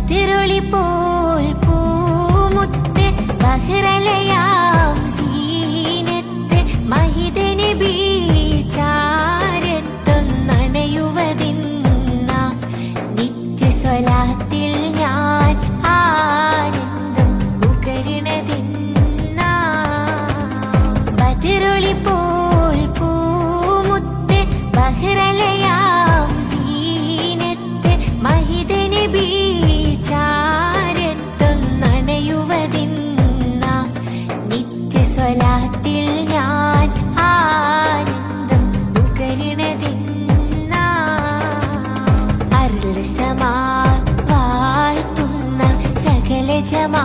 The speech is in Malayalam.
ബദിറുളി പോൽ പൂമുത്ത് ബഹ്റലയാം സീനത്ത് മഹിദ നബി ചാരത്തൊന്നണയുവതിന്ന നിത്യസ്വലാത്തിൽ ഞാൻ ആനന്ദം ഉകരണതിന്ന ബദിറുളി പോൽ പൂമുത്ത് ബഹ്റലയാം സീനത്ത് മഹിദ നബി ചാരത്തൊന്നണയുവതിന്ന നിത്യസ്വലാത്തിൽ ഞാൻ ആനന്ദം ഉകരണതിന്ന അർള് സമാ വാഴ്ത്തുന്ന സകല ജമാ